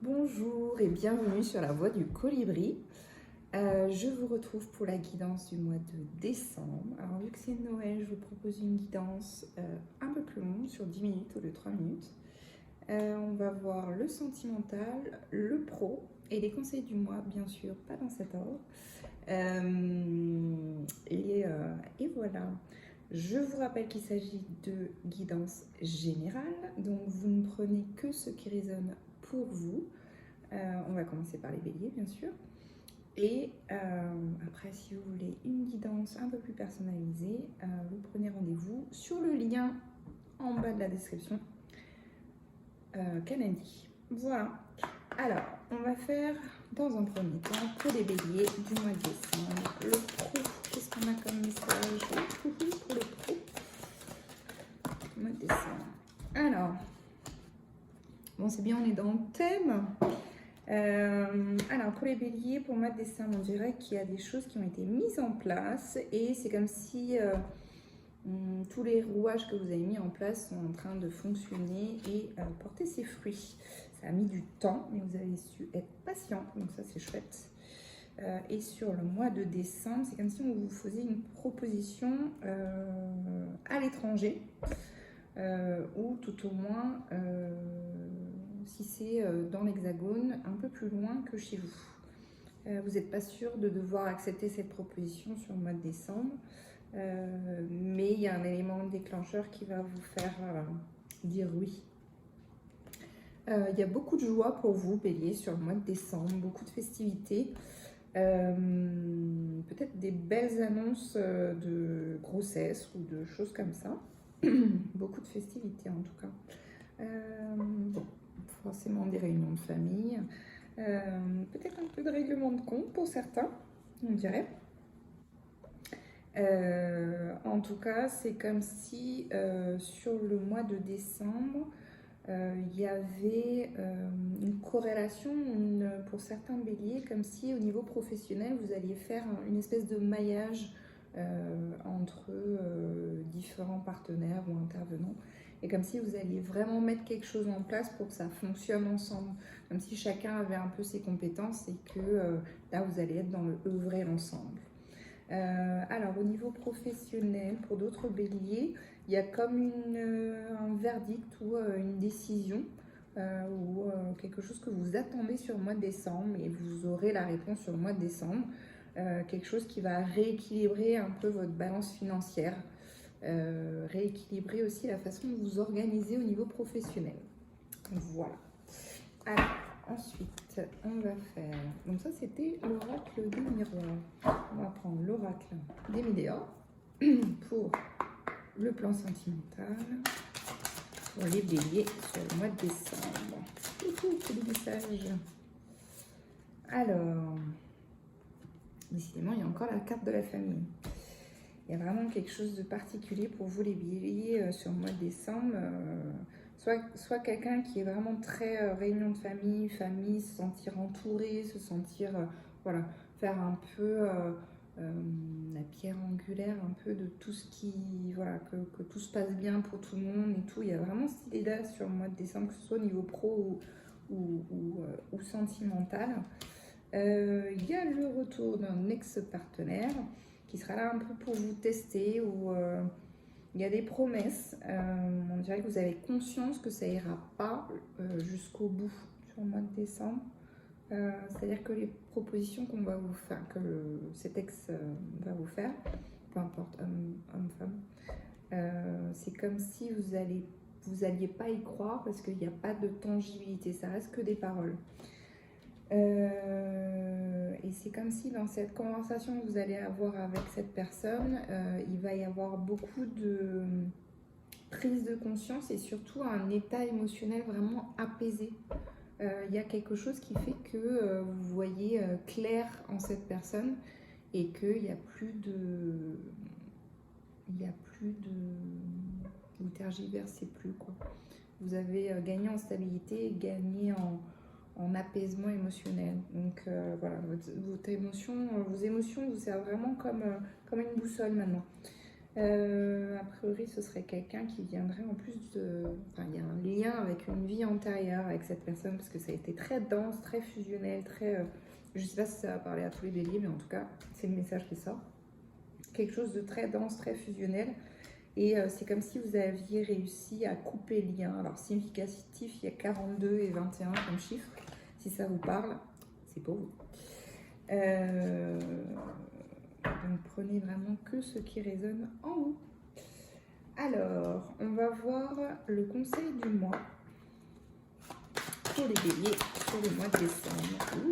Bonjour et bienvenue sur la voie du colibri. Je vous retrouve pour la guidance du mois de décembre. Alors vu que c'est Noël, je vous propose une guidance un peu plus longue, sur 10 minutes au lieu de 3 minutes. On va voir le sentimental, le pro et les conseils du mois, bien sûr, pas dans cet ordre. Et voilà. Je vous rappelle qu'il s'agit de guidance générale, donc vous ne prenez que ce qui résonne pour vous. On va commencer par les béliers, bien sûr. Et après, si vous voulez une guidance un peu plus personnalisée, vous prenez rendez-vous sur le lien en bas de la description. Candy. Voilà. Alors, on va faire dans un premier temps pour les béliers du mois de décembre. Le pro, qu'est-ce qu'on a comme message pour le pro du mois de décembre? Alors, bon, c'est bien, on est dans le thème. Alors pour les béliers, pour le mois de décembre, on dirait qu'il y a des choses qui ont été mises en place et c'est comme si tous les rouages que vous avez mis en place sont en train de fonctionner et porter ses fruits. Ça a mis du temps, mais vous avez su être patient, donc ça c'est chouette. Et sur le mois de décembre, c'est comme si on vous faisait une proposition à l'étranger ou tout au moins si c'est dans l'hexagone, un peu plus loin que chez vous. Vous n'êtes pas sûr de devoir accepter cette proposition sur le mois de décembre, mais il y a un élément déclencheur qui va vous faire dire oui. Il y a beaucoup de joie pour vous, Bélier, sur le mois de décembre, beaucoup de festivités, peut-être des belles annonces de grossesse ou de choses comme ça. Beaucoup de festivités en tout cas. Bon, forcément des réunions de famille, peut-être un peu de règlement de compte pour certains, on dirait. En tout cas, c'est comme si sur le mois de décembre, il y avait une corrélation pour certains béliers, comme si au niveau professionnel, vous alliez faire une espèce de maillage entre différents partenaires ou intervenants. Et comme si vous alliez vraiment mettre quelque chose en place pour que ça fonctionne ensemble. Comme si chacun avait un peu ses compétences et que là, vous allez être dans le œuvrer ensemble. Alors, au niveau professionnel, pour d'autres béliers, il y a comme un verdict ou une décision ou quelque chose que vous attendez sur le mois de décembre et vous aurez la réponse sur le mois de décembre. Quelque chose qui va rééquilibrer un peu votre balance financière, rééquilibrer aussi la façon de vous organiser au niveau professionnel. Voilà. Alors, ensuite, on va faire... Donc ça, c'était l'oracle des miroirs. On va prendre l'oracle des médias pour le plan sentimental pour les béliers sur le mois de décembre. Que des messages. Alors, décidément, il y a encore la carte de la famille. Il y a vraiment quelque chose de particulier pour vous les béliers sur le mois de décembre. Soit quelqu'un qui est vraiment très réunion de famille, se sentir entouré, se sentir, voilà, faire un peu la pierre angulaire, un peu de tout ce qui, voilà, que tout se passe bien pour tout le monde et tout. Il y a vraiment cette idée-là sur le mois de décembre, que ce soit au niveau pro ou sentimental. Il y a le retour d'un ex-partenaire qui sera là un peu pour vous tester ou il y a des promesses. On dirait que vous avez conscience que ça ira pas jusqu'au bout sur le mois de décembre. C'est-à-dire que les propositions qu'on va vous faire, que cet ex va vous faire, peu importe homme, femme, c'est comme si vous alliez pas y croire parce qu'il n'y a pas de tangibilité, ça reste que des paroles. Et c'est comme si dans cette conversation que vous allez avoir avec cette personne, il va y avoir beaucoup de prise de conscience et surtout un état émotionnel vraiment apaisé. Il y a quelque chose qui fait que vous voyez clair en cette personne et qu'il n'y a plus de... Vous tergiversez plus, quoi. Vous avez gagné en stabilité et gagné en apaisement émotionnel. Donc voilà, vos émotions vous servent vraiment comme une boussole maintenant. A priori, ce serait quelqu'un qui viendrait en plus de... Enfin, il y a un lien avec une vie antérieure avec cette personne, parce que ça a été très dense, très fusionnel, très... je ne sais pas si ça va parler à tous les béliers, mais en tout cas, c'est le message qui sort. Quelque chose de très dense, très fusionnel. Et c'est comme si vous aviez réussi à couper le lien. Alors, significatif, il y a 42 et 21 comme chiffre. Si ça vous parle, c'est pour vous. Donc, prenez vraiment que ce qui résonne en vous. Alors, on va voir le conseil du mois pour les béliers pour le mois de décembre. On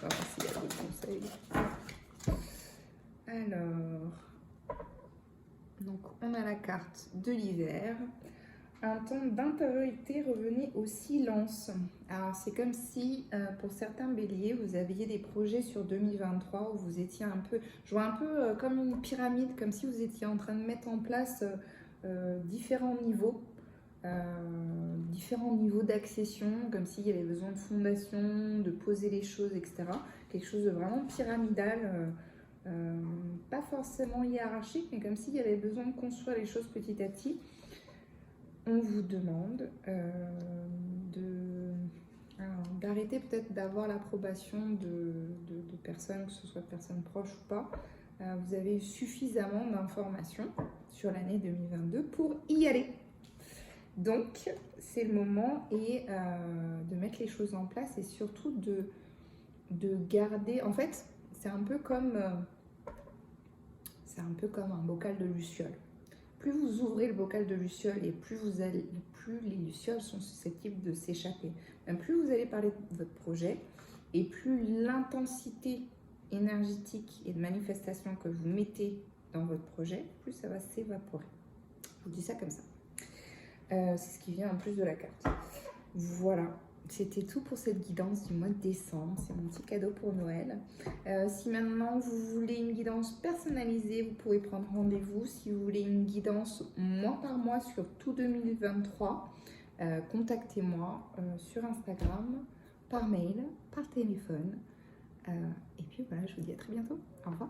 va voir s'il y a d'autres conseils. Alors, donc on a la carte de l'hiver. Un temps d'intériorité, revenez au silence. Alors c'est comme si pour certains béliers vous aviez des projets sur 2023 où vous étiez un peu, je vois un peu comme une pyramide, comme si vous étiez en train de mettre en place différents niveaux d'accession, comme s'il y avait besoin de fondation, de poser les choses, etc. Quelque chose de vraiment pyramidal, pas forcément hiérarchique, mais comme s'il y avait besoin de construire les choses petit à petit. On vous demande d'arrêter peut-être d'avoir l'approbation de personnes, que ce soit de personnes proches ou pas. Vous avez eu suffisamment d'informations sur l'année 2022 pour y aller. Donc, c'est le moment de mettre les choses en place et surtout de garder... En fait, c'est un peu comme un bocal de lucioles. Plus vous ouvrez le bocal de lucioles et plus les lucioles sont susceptibles de s'échapper. Plus vous allez parler de votre projet et plus l'intensité énergétique et de manifestation que vous mettez dans votre projet, plus ça va s'évaporer. Je vous dis ça comme ça. C'est ce qui vient en plus de la carte. Voilà. C'était tout pour cette guidance du mois de décembre. C'est mon petit cadeau pour Noël. Si maintenant vous voulez une guidance personnalisée, vous pouvez prendre rendez-vous. Si vous voulez une guidance mois par mois sur tout 2023, contactez-moi sur Instagram, par mail, par téléphone. Et puis voilà, je vous dis à très bientôt. Au revoir.